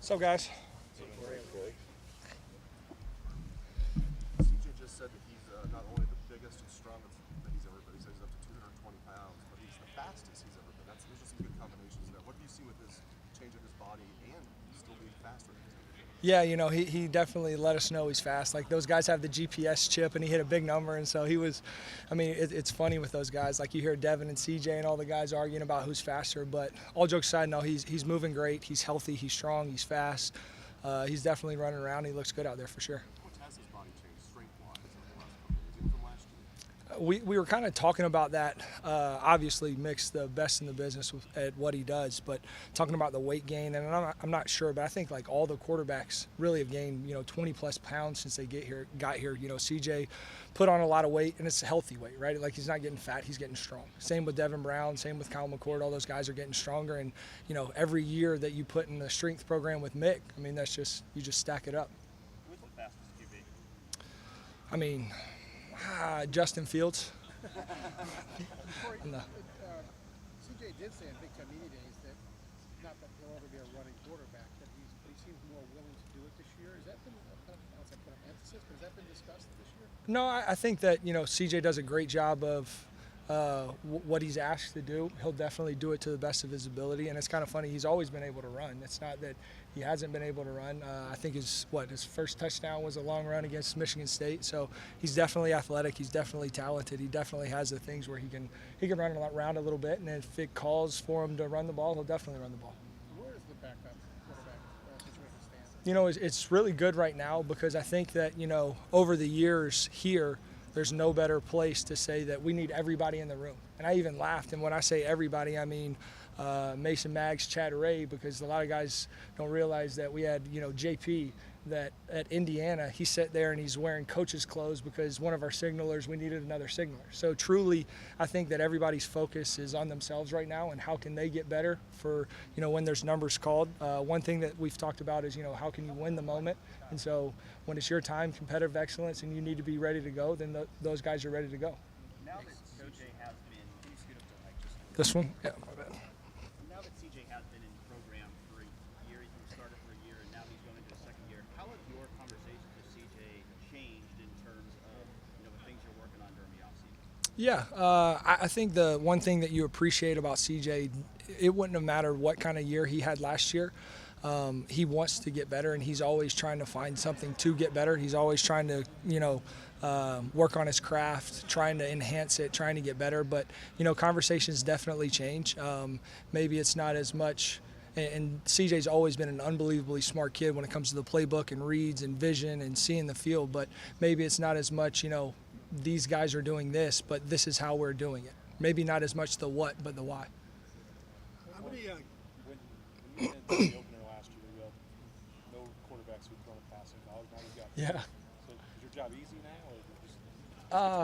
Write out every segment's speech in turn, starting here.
What's up, guys? CJ just said that he's not only the biggest and strongest that he's ever been, he says he's up to 220 pounds, but he's the fastest he's ever been. There's just some good combinations there. What do you see with his change of his body and still being faster? Yeah, he definitely let us know he's fast. Like, those guys have the GPS chip, and he hit a big number, and so he was – it's funny with those guys. Like, you hear Devin and CJ and all the guys arguing about who's faster, but all jokes aside, no, he's moving great. He's healthy. He's strong. He's fast. He's definitely running around. He looks good out there for sure. What has his body changed strength-wise over the last couple of years, even from last year? We were kind of talking about that. Obviously, Mick's the best in the business at what he does, but talking about the weight gain, and I'm not sure, but I think like all the quarterbacks really have gained 20 plus pounds since they got here. CJ put on a lot of weight, and it's a healthy weight, right? Like, he's not getting fat, he's getting strong. Same with Devin Brown, same with Kyle McCord. All those guys are getting stronger, and every year that you put in the strength program with Mick, that's just you just stack it up. Who's the fastest QB? Justin Fields. No. CJ did say in Big Ten Media Days that not that he'll ever be a running quarterback, but he seems more willing to do it this year. Has that been emphasis, but has that been discussed this year? No, I think that CJ does a great job of what he's asked to do. He'll definitely do it to the best of his ability, and it's kind of funny. He's always been able to run. It's not that he hasn't been able to run. I think his first touchdown was a long run against Michigan State. So he's definitely athletic. He's definitely talented. He definitely has the things where he can run around a little bit, and if it calls for him to run the ball, he'll definitely run the ball. Where does the backup quarterback situation stand? It's really good right now because I think that over the years here, there's no better place to say that we need everybody in the room. And I even laughed, and when I say everybody, I mean Mason Maggs, Chad Ray, because a lot of guys don't realize that we had, JP, that at Indiana, he sat there and he's wearing coach's clothes because one of our signalers, we needed another signaler. So truly, I think that everybody's focus is on themselves right now and how can they get better for, when there's numbers called. One thing that we've talked about is, how can you win the moment? And so when it's your time, competitive excellence, and you need to be ready to go, then those guys are ready to go. Now that CJ has been, can you scoot up to the mic just This one? Yeah, my bad. now that CJ has been in the program for a year, he's been started for a year, and now he's going into his second year, how have your conversations with CJ changed in terms of the things you're working on during the offseason? Yeah, I think the one thing that you appreciate about CJ, it wouldn't have mattered what kind of year he had last year. He wants to get better, and he's always trying to find something to get better. He's always trying to, work on his craft, trying to enhance it, trying to get better. But, conversations definitely change. Maybe it's not as much. And CJ's always been an unbelievably smart kid when it comes to the playbook and reads and vision and seeing the field. But maybe it's not as much, these guys are doing this, but this is how we're doing it. Maybe not as much the what, but the why. How many when you went to the opener last year, you had no quarterbacks who'd thrown a pass in college. Now you've got Yeah. So is your job easy now, or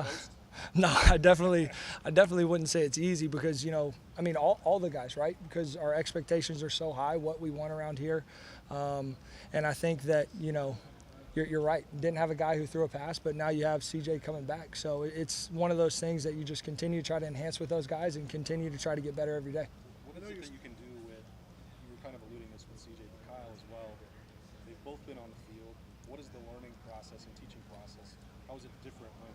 just No, I definitely wouldn't say it's easy because, all the guys, right? Because our expectations are so high, what we want around here. And I think that, you're right. Didn't have a guy who threw a pass, but now you have CJ coming back. So it's one of those things that you just continue to try to enhance with those guys and continue to try to get better every day. what is it that you can do with, you were kind of alluding this with CJ, but Kyle as well. They've both been on the field. What is the learning process and teaching process? How is it different when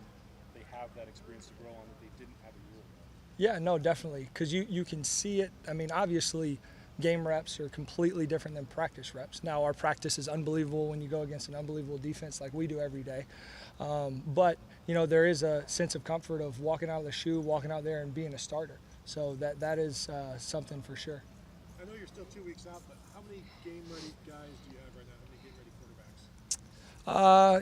they have that experience to grow on that they didn't have a year ago? Yeah, no, definitely. Because you can see it. Obviously, game reps are completely different than practice reps. Now, our practice is unbelievable when you go against an unbelievable defense like we do every day. But, there is a sense of comfort of walking out of the shoe, walking out there and being a starter. So that is something for sure. I know you're still 2 weeks out, but how many game-ready guys do you have right now? How many game-ready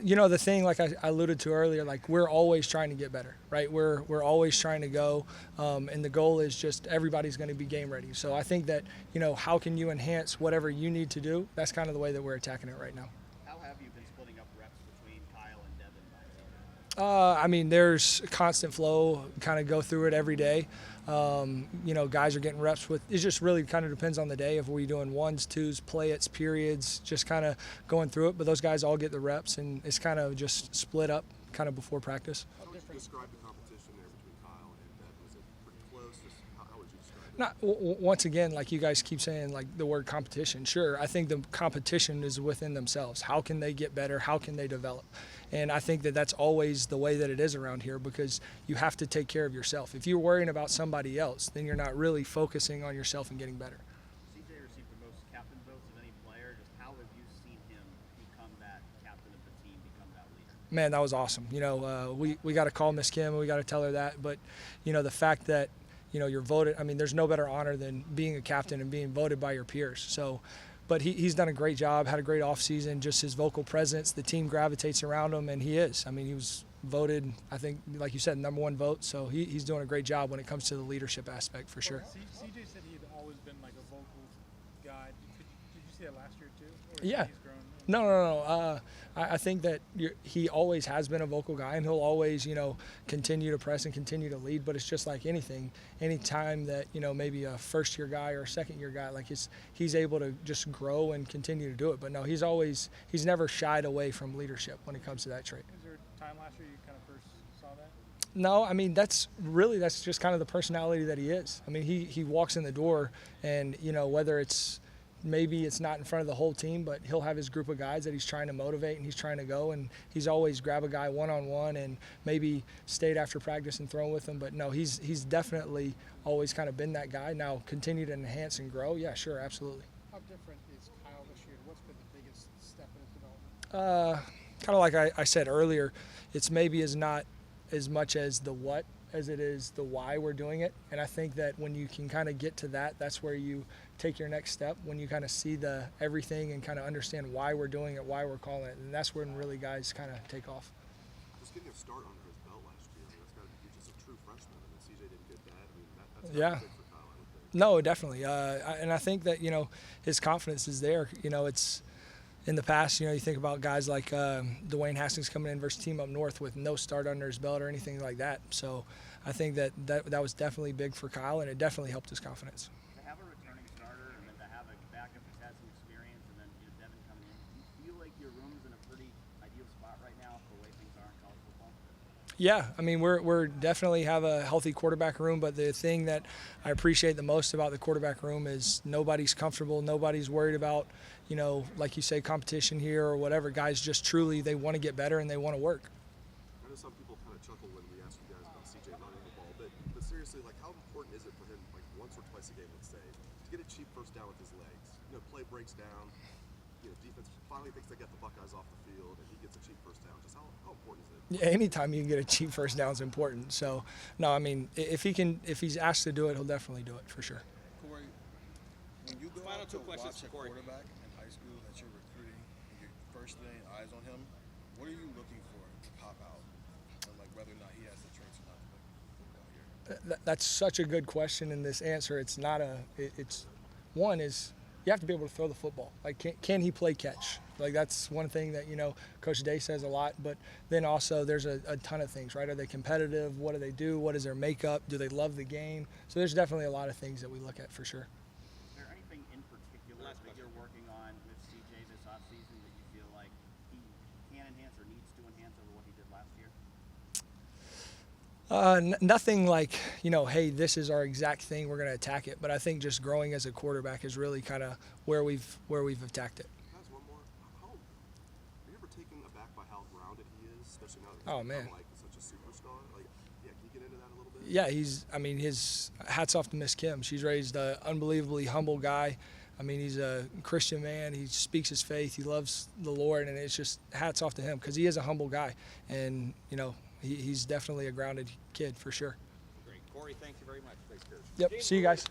quarterbacks? The thing, like I alluded to earlier, like we're always trying to get better, right? We're always trying to go, and the goal is just everybody's going to be game ready. So I think that, how can you enhance whatever you need to do? That's kind of the way that we're attacking it right now. How have you been splitting up reps between Kyle and Devin? There's constant flow, kind of go through it every day. Guys are getting reps with, it just really kind of depends on the day if we're doing ones, twos, play-its, periods, just kind of going through it. But those guys all get the reps, and it's kind of just split up kind of before practice. How would you describe the competition there between Kyle and Devin? Is it pretty close? How would you describe it? Once again, like you guys keep saying, like the word competition. Sure, I think the competition is within themselves. How can they get better? How can they develop? And I think that that's always the way that it is around here, because you have to take care of yourself. If you're worrying about somebody else, then you're not really focusing on yourself and getting better. CJ received the most captain votes of any player. Just how have you seen him become that captain of the team, become that leader? Man, that was awesome. We got to call Miss Kim and we got to tell her that. But, the fact that, you're voted, I mean, there's no better honor than being a captain and being voted by your peers. So, but he's done a great job, had a great offseason, just his vocal presence, the team gravitates around him, and he is. I mean, he was voted, I think, like you said, #1 vote. So he's doing a great job when it comes to the leadership aspect, for sure. CJ said he'd always been like a vocal guy. Did you see that last year too? Or Yeah. He's grown? No. I think that he always has been a vocal guy, and he'll always, continue to press and continue to lead. But it's just like anything. Any time that, maybe a first-year guy or a second-year guy, like he's able to just grow and continue to do it. But no, he's never shied away from leadership when it comes to that trait. Was there a time last year you kind of first saw that? No, I mean, that's just kind of the personality that he is. I mean, he walks in the door, and, whether maybe it's not in front of the whole team, but he'll have his group of guys that he's trying to motivate and he's trying to go, and he's always grab a guy one-on-one and maybe stayed after practice and thrown with him. But no, he's definitely always kind of been that guy. Now, continue to enhance and grow. Yeah, sure, absolutely. How different is Kyle this year? What's been the biggest step in his development? Kind of like I said earlier, it's maybe is not as much as the what as it is the why we're doing it. And I think that when you can kind of get to that, that's where you take your next step, when you kind of see the everything and kind of understand why we're doing it, why we're calling it. And that's when really guys kind of take off. Just getting a start under his belt last year, I mean, that's got to be just a true freshman. I mean, CJ didn't get that. I mean, that's Yeah. big for Kyle, I would think. No, definitely. And I think that, his confidence is there. It's in the past, you think about guys like Dwayne Haskins coming in versus Team Up North with no start under his belt or anything like that. So I think that was definitely big for Kyle, and it definitely helped his confidence. To have a returning starter and then to have a backup who's had some experience, and then Devin coming in, do you feel like your room is in a pretty ideal spot right now for the way things are in college football? Yeah, I mean, we're definitely have a healthy quarterback room, but the thing that I appreciate the most about the quarterback room is nobody's comfortable, nobody's worried about, like you say, competition here or whatever. Guys just truly, they want to get better and they want to work. I know some people kind of chuckle when we ask you guys about CJ running the ball, but seriously, like, how important is it for him, like once or twice a game, let's say, to get a cheap first down with his legs? Play breaks down, defense finally thinks they get the Buckeyes off the field, and he gets a cheap first down. Just how important is it? Yeah, anytime you can get a cheap first down is important. So, no, I mean, if he's asked to do it, he'll definitely do it for sure. Corey, when you go Final out two to questions watch a for Corey. quarterback in high school that you're recruiting, and you're first laying eyes on him, what are you looking for to pop out, and like whether or not he has the traits or not to play football here? That's such a good question. In this answer, it's not one is you have to be able to throw the football. Like, can he play catch? Like, that's one thing that, Coach Day says a lot. But then also there's a ton of things, right? Are they competitive? What do they do? What is their makeup? Do they love the game? So there's definitely a lot of things that we look at for sure. Is there anything in particular that you're working on with CJ this offseason that you feel like he can enhance or needs to enhance over what he did last year? Nothing like, hey, this is our exact thing, we're going to attack it. But I think just growing as a quarterback is really kind of where we've attacked it. Guys, one more. Are you ever taken aback by how grounded he is, especially now that he's Oh, man. become, like, such a superstar? Like, yeah, can you get into that a little bit? Yeah, his hats off to Miss Kim. She's raised an unbelievably humble guy. I mean, he's a Christian man. He speaks his faith. He loves the Lord, and it's just hats off to him because he is a humble guy. And, he's definitely a grounded kid for sure. Great. Corey, thank you very much. Thanks, Coach. Yep, see you guys.